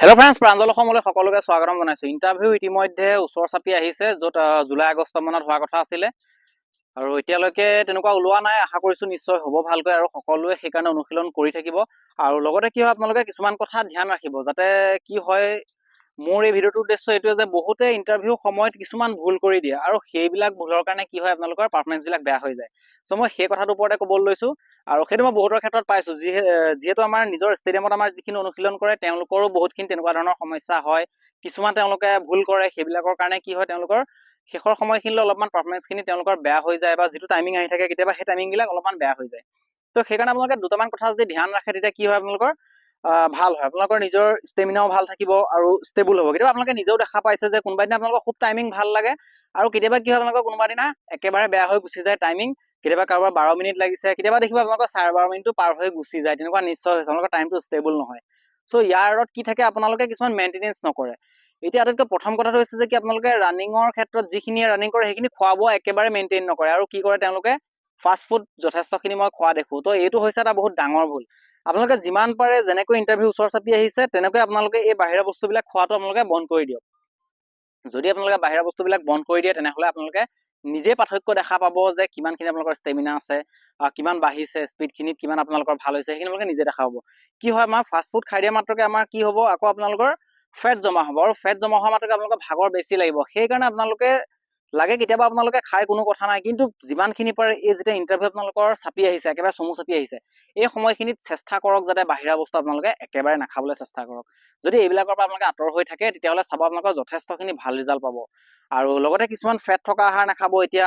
Hello' friends, Pranjal অসমলৈ সকলোকে স্বাগতম জনাইছো। ইণ্টাৰভিউ ইতিমধ্যে ওচৰ চাপি আহিছে, য'ত জুলাই আগষ্ট মানত হোৱাৰ কথা আছিলে আৰু এতিয়ালৈকে তেনেকুৱা ওলোৱা নাই। আশা কৰিছো নিশ্চয় হ'ব ভালকৈ আৰু সকলোৱে সেইকাৰণে অনুশীলন কৰি থাকিব। আৰু লগতে কি হয়, আপোনালোকে কিছুমান কথা ধ্যান ৰাখিব, যাতে কি হয়, মোৰ এই ভিডিঅ'টোৰ উদ্দেশ্য এইটোৱে যে বহুতে ইণ্টাৰভিউ সময়ত কিছুমান ভুল কৰি দিয়ে আৰু সেইবিলাক ভুলৰ কাৰণে কি হয়, আপোনালোকৰ পাৰফৰ্মেঞ্চ বিলাক বেয়া হৈ যায়। চ' মই সেই কথাটোৰ ওপৰতে ক'বলৈ লৈছো আৰু সেইটো মই বহুতৰ ক্ষেত্ৰত পাইছো। যিহেতু আমাৰ নিজৰ ষ্টেডিয়ামত আমাৰ যিখিনি অনুশীলন কৰে তেওঁলোকৰো বহুতখিনি তেনেকুৱা ধৰণৰ সমস্যা হয়। কিছুমান তেওঁলোকে ভুল কৰে, সেইবিলাকৰ কাৰণে কি হয়, তেওঁলোকৰ শেষৰ সময়খিনিলৈ অলপমান পাৰফৰ্মেঞ্চখিনি তেওঁলোকৰ বেয়া হৈ যায়, বা যিটো টাইমিং আহি থাকে কেতিয়াবা সেই টাইমিং বিলাক অলপমান বেয়া হৈ যায়। তো সেইকাৰণে আপোনালোকে দুটামান কথা যদি ধ্যান ৰাখে, তেতিয়া কি হয়, আপোনালোকৰ ভাল হয়, আপোনালোকৰ নিজৰ ষ্টেমিনাও ভাল থাকিব আৰু ষ্টেবল হ'ব। কেতিয়াবা আপোনালোকে নিজেও দেখা পাইছে যে কোনোবা দিনা আপোনালোকৰ খুব টাইমিং ভাল লাগে আৰু কেতিয়াবা কি হয়, আপোনালোকৰ কোনোবা দিনা একেবাৰে বেয়া হৈ গুচি যায় টাইমিং। কেতিয়াবা কাৰোবাৰ 12 মিনিট লাগিছে, কেতিয়াবা দেখিব আপোনালোকৰ 12.5 মিনিটটো পাৰ হৈ গুচি যায়। তেনেকুৱা নিশ্চয় হৈছে, আপোনালোকৰ টাইমটো ষ্টেবল নহয়। চ' ইয়াৰ আঁৰত কি থাকে, আপোনালোকে কিছুমান মেইনটেনেঞ্চ নকৰে। এতিয়া আটাইতকৈ প্ৰথম কথাটো হৈছে যে কি, আপোনালোকে ৰানিঙৰ ক্ষেত্ৰত যিখিনিয়ে ৰানিং কৰে সেইখিনি খোৱা বোৱা একেবাৰে মেইনটেইন নকৰে। আৰু কি কৰে তেওঁলোকে, ফাষ্ট ফুড যথেষ্টখিনি মই খোৱা দেখো। তো এইটো হৈছে এটা বহুত ডাঙৰ ভুল। আপোনালোকে যিমান পাৰে, যেনেকৈ ইণ্টাৰভিউ ওচৰ চাপি আহিছে তেনেকৈ আপোনালোকে এই বাহিৰা বস্তুবিলাক খোৱাটো আপোনালোকে বন্ধ কৰি দিয়ক। যদি আপোনালোকে বাহিৰা বস্তুবিলাক বন্ধ কৰি দিয়ে, তেনেহ'লে আপোনালোকে নিজে পাৰ্থক্য দেখা পাব যে কিমানখিনি আপোনালোকৰ ষ্টেমিনা আছে, কিমান বাঢ়িছে, স্পীডখিনিত কিমান আপোনালোকৰ ভাল হৈছে, সেইখিনি আপোনালোকে নিজে দেখা পাব। কি হয়, আমাৰ ফাষ্ট ফুড খাই দিয়া মাত্ৰকে আমাৰ কি হ'ব, আকৌ আপোনালোকৰ ফেট জমা হ'ব, আৰু ফেট জমা হোৱা মাত্ৰকে আপোনালোকৰ ভাগৰ বেছি লাগিব। সেইকাৰণে আপোনালোকে লাগে কেতিয়াবা আপোনালোকে খাই কোনো কথা নাই, কিন্তু যিমানখিনি পাৰে এই যেতিয়া ইণ্টাৰভিউ আপোনালোকৰ চাপি আহিছে, একেবাৰে চমু চাপি আহিছে, এই সময়খিনিত চেষ্টা কৰক যাতে বাহিৰা বস্তু আপোনালোকে একেবাৰে নাখাবলৈ চেষ্টা কৰক। যদি এইবিলাকৰ পৰা আপোনালোকে আঁতৰ হৈ থাকে, তেতিয়াহ'লে চাব আপোনালোকৰ যথেষ্টখিনি ভাল ৰিজাল্ট পাব। আৰু লগতে কিছুমান ফেট থকা আহাৰ নাখাব। এতিয়া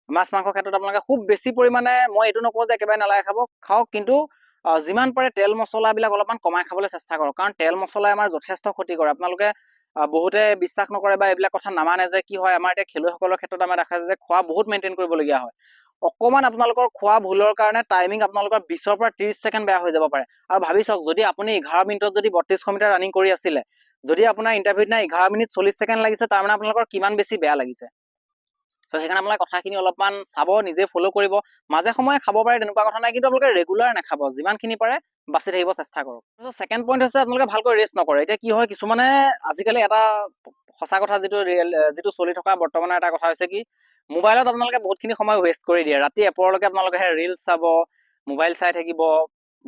মাছ মাংসৰ ক্ষেত্ৰত আপোনালোকে খুব বেছি পৰিমাণে, মই এইটো নকওঁ যে একেবাৰে নালাগে খাওক, কিন্তু যিমান পাৰে তেল মছলাবিলাক অলপমান কমাই খাবলৈ চেষ্টা কৰক, কাৰণ তেল মছলাই আমাৰ যথেষ্ট ক্ষতি কৰে। আপোনালোকে বহুতে বিশ্বাস নকৰে বা এইবিলাক কথা নামানে যে কি হয়, আমাৰ এতিয়া খেলুৱৈসকলৰ ক্ষেত্ৰত আমাৰ দেখা যায় যে খোৱা বহুত মেইনটেইন কৰিবলগীয়া হয়। অকমান আপোনালোকৰ খোৱা ভুলৰ কাৰণে টাইমিং আপোনালোকৰ 20ৰ পৰা 30 ছেকেণ্ড বেয়া হৈ যাব পাৰে। আৰু ভাবি চাওক, যদি আপুনি 11 মিনিটত যদি 3200 মিটাৰ ৰানিং কৰি আছিলে, যদি আপোনাৰ ইণ্টাৰভিউত নাই 11 মিনিট 40 ছেকেণ্ড লাগিছে, তাৰমানে আপোনালোকৰ কিমান বেছি বেয়া লাগিছে। চ' সেইকাৰণে আপোনালোকে কথাখিনি অলপমান চাব, নিজে ফ'ল' কৰিব। মাজে সময়ে খাব পাৰে, তেনেকুৱা কথা নাই, কিন্তু আপোনালোকে ৰেগুলাৰ নাখাব। যিমানখিনি পাৰে বাচি থাকিব চেষ্টা কৰক। ছেকেণ্ড পইণ্ট হৈছে, আপোনালোকে ভালকৈ ৰেষ্ট নকৰে। এতিয়া কি হয়, কিছুমানে আজিকালি এটা সঁচা কথা, যিটো চলি থকা বৰ্তমানৰ এটা কথা হৈছে কি, মোবাইলত আপোনালোকে বহুতখিনি সময় ৱেষ্ট কৰি দিয়ে। ৰাতি এপৰলৈকে আপোনালোকে ৰিলচ চাব, মোবাইল চাই থাকিব,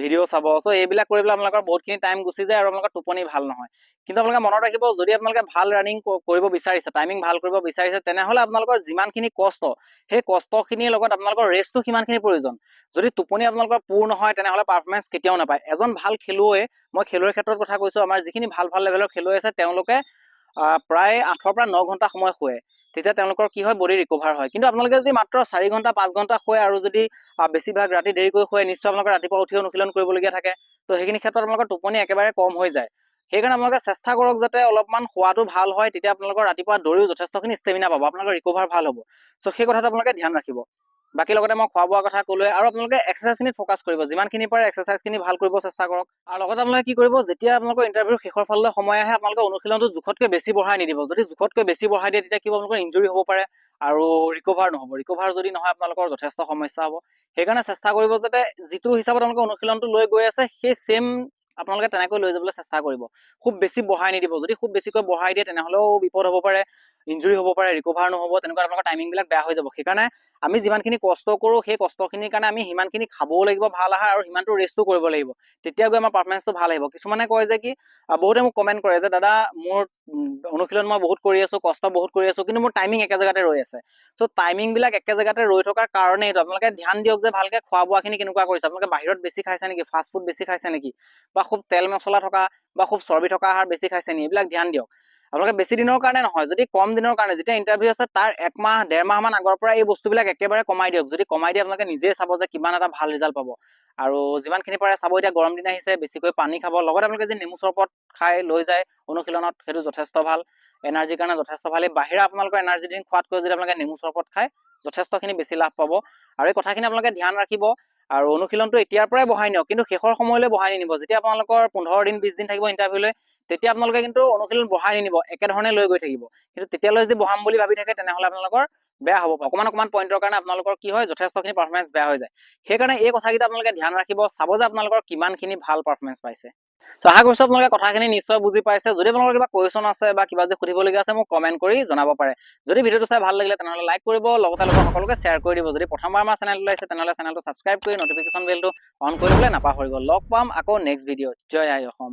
ভিডিঅ' চাব। চ' এইবিলাক কৰি পেলাই আপোনালোকৰ বহুতখিনি টাইম গুচি যায় আৰু আপোনালোকৰ টোপনি ভাল নহয়। কিন্তু আপোনালোকে মনত ৰাখিব, যদি আপোনালোকে ভাল ৰানিং কৰিব বিচাৰিছে, টাইমিং ভাল কৰিব বিচাৰিছে, তেনেহ'লে আপোনালোকৰ যিমানখিনি কষ্ট, সেই কষ্টখিনিৰ লগত আপোনালোকৰ ৰেষ্টটো সিমানখিনি প্ৰয়োজন। যদি টোপনি আপোনালোকৰ পূৰ নহয়, তেনেহ'লে পাৰফৰ্মেঞ্চ কেতিয়াও নাপায়। এজন ভাল খেলুৱৈ, মই খেলুৱৈৰ ক্ষেত্ৰত কথা কৈছো, আমাৰ যিখিনি ভাল লেভেলৰ খেলুৱৈ আছে, তেওঁলোকে প্ৰায় 8ৰ পৰা 9 ঘণ্টা সময় শুৱে। তেতিয়া তেওঁলোকৰ কি হয়, বডি ৰিকভাৰ হয়। কিন্তু আপোনালোকে যদি মাত্ৰ 4 ঘণ্টা 5 ঘণ্টা শুৱে আৰু যদি বেছিভাগ ৰাতি দেৰিকৈ শুৱে, নিশ্চয় আপোনালোকে ৰাতিপুৱা উঠি অনুশীলন কৰিবলগীয়া থাকে। তো সেইখিনি ক্ষেত্ৰত আপোনালোকৰ টোপনি একেবাৰে কম হৈ যায়। সেইকাৰণে আপোনালোকে চেষ্টা কৰক যাতে অলপমান খোৱাটো ভাল হয়, তেতিয়া আপোনালোকৰ ৰাতিপুৱা দৌৰিও যথেষ্টখিনি ষ্টেমিনা পাব, আপোনালোকৰ ৰিকভাৰ ভাল হ'ব। চ' সেই কথাটো আপোনালোকে ধ্যান ৰাখিব। বাকী লগতে মই খোৱা বোৱাৰ কথা ক'লোৱে, আৰু আপোনালোকে এক্সাৰচাইজখিনিত ফ'কাছ কৰিব। যিমানখিনি পাৰে এক্সাৰচাইজখিনি ভাল কৰিব চেষ্টা কৰক। আৰু লগতে আপোনালোকে কি কৰিব, যেতিয়া আপোনালোকৰ ইণ্টাৰভিউৰ শেষৰ ফাললৈ সময় আহে, আপোনালোকে অনুশীলনটো জোখতকৈ বেছি বঢ়াই নিদিব। যদি জোখতকৈ বেছি বঢ়াই দিয়ে, তেতিয়া কি হ'ব, আপোনালোকৰ ইঞ্জুৰি হ'ব পাৰে আৰু ৰিকভাৰ নহ'ব। ৰিকভাৰ যদি নহয়, আপোনালোকৰ যথেষ্ট সমস্যা হ'ব। সেইকাৰণে চেষ্টা কৰিব যাতে যিটো হিচাপত আপোনালোকে অনুশীলনটো লৈ গৈ আছে, সেই ছেম আপোনালোকে তেনেকৈ লৈ যাবলৈ চেষ্টা কৰিব। খুব বেছি বঢ়াই নিদিব। যদি খুব বেছিকৈ বঢ়াই দিয়ে, তেনেহ'লেও বিপদ হ'ব পাৰে, ইঞ্জুৰি হ'ব পাৰে, ৰিকভাৰ নহ'ব, তেনেকুৱা আপোনালোকৰ টাইমিংবিলাক বেয়া হৈ যাব। সেইকাৰণে আমি যিমানখিনি কষ্ট কৰোঁ, সেই কষ্টখিনিৰ কাৰণে আমি সিমানখিনি খাবও লাগিব ভাল আহাৰ, আৰু সিমানটো ৰেষ্টটো কৰিব লাগিব। তেতিয়া গৈ আমাৰ পাৰফৰ্মেঞ্চটো ভাল আহিব। কিছুমানে কয় যে কি, বহুতে মোক কমেণ্ট কৰে যে দাদা, মোৰ অনুশীলন মই বহুত কৰি আছো, কষ্ট বহুত কৰি আছো, কিন্তু মোৰ টাইমিং একে জেগাতে ৰৈ আছে। চ' টাইমিংবিলাক একে জেগাতে ৰৈ থকাৰ কাৰণে এইটো। আপোনালোকে ধ্যান দিয়ক যে ভালকে খোৱা বোৱাখিনি কেনেকুৱা কৰিছে। আপোনালোকে বাহিৰত বেছি খাইছে নেকি, ফাষ্ট ফুড বেছি খাইছে নেকি, বা খুব তেল মছলা থকা বা খুব চৰ্বি থকা আহাৰ বেছি খাইছে নেকি, এইবিলাক ধ্যান দিয়ক। আপোনালোকে বেছি দিনৰ কাৰণে নহয়, যদি কম দিনৰ কাৰণে, যেতিয়া ইণ্টাৰভিউ আছে তাৰ 1 মাহ 1.5 মাহ মান আগৰ পৰা এই বস্তুবিলাক একেবাৰে কমাই দিয়ক। যদি কমাই দিয়ে, আপোনালোকে নিজেই চাব যে কিমান এটা ভাল ৰিজাল্ট পাব। আৰু যিমানখিনি পাৰে চাব, এতিয়া গৰম দিন আহিছে, বেছিকৈ পানী খাব। লগতে আপোনালোকে যদি নেমু চৰবত খাই লৈ যায় অনুশীলনত, সেইটো যথেষ্ট ভাল, এনাৰ্জিৰ কাৰণে যথেষ্ট ভাল। এই বাহিৰা আপোনালোকৰ এনাৰ্জি ড্ৰিংক খোৱাতকৈ যদি আপোনালোকে নেমু চৰবত খায়, যথেষ্টখিনি বেছি লাভ পাব। আৰু এই কথাখিনি আপোনালোকে ধ্যান ৰাখিব। আৰু অনুশীলনটো এতিয়াৰ পৰাই বঢ়াই নিয়ক, কিন্তু শেষৰ সময়লৈ বঢ়াই নিনিব। যেতিয়া আপোনালোকৰ 15 দিন 20 দিন থাকিব ইণ্টাৰভিউলৈ, তেতিয়া আপোনালোকে কিন্তু অনুশীলন বঢ়াই নিনিব, একেধৰণে লৈ গৈ থাকিব। কিন্তু তেতিয়ালৈ যদি বঢ়াম বুলি ভাবি থাকে, তেনেহ'লে আপোনালোকৰ বেয়া হ'ব পাৰে অকণমান পইণ্টৰ কাৰণে আপোনালোকৰ কি হয় যথেষ্টখিনি পাৰফৰ্মেঞ্চ বেয়া হৈ যায় সেইকাৰণে এই কথাকেইটা আপোনালোকে ধ্যান ৰাখিব চাব যে আপোনালোকৰ কিমানখিনি ভাল পাৰফৰ্মেঞ্চ পাইছে তো আশা কৰিছোঁ আপোনালোকে কথাখিনি নিশ্চয় বুজি পাইছে যদি আপোনালোকৰ কিবা কুৱেশ্যন আছে বা কিবা যদি সুধিবলগীয়া আছে মোক কমেণ্ট কৰি জনাব পাৰে যদি ভিডিঅ'টো চাই ভাল লাগিলে তেনেহ'লে লাইক কৰিব লগতে সকলোকে শ্বেয়াৰ কৰি দিব যদি প্ৰথমবাৰ আমাৰ চেনেলটো আহিছে তেনেহ'লে চেনেলটো ছাবস্ক্ৰাইব কৰি নটিফিকেশ্যন বেলটো অন কৰিবলৈ নাপাহৰিব লগ পাম আকৌ নেক্সট ভিডিঅ'ত জয় আই অসম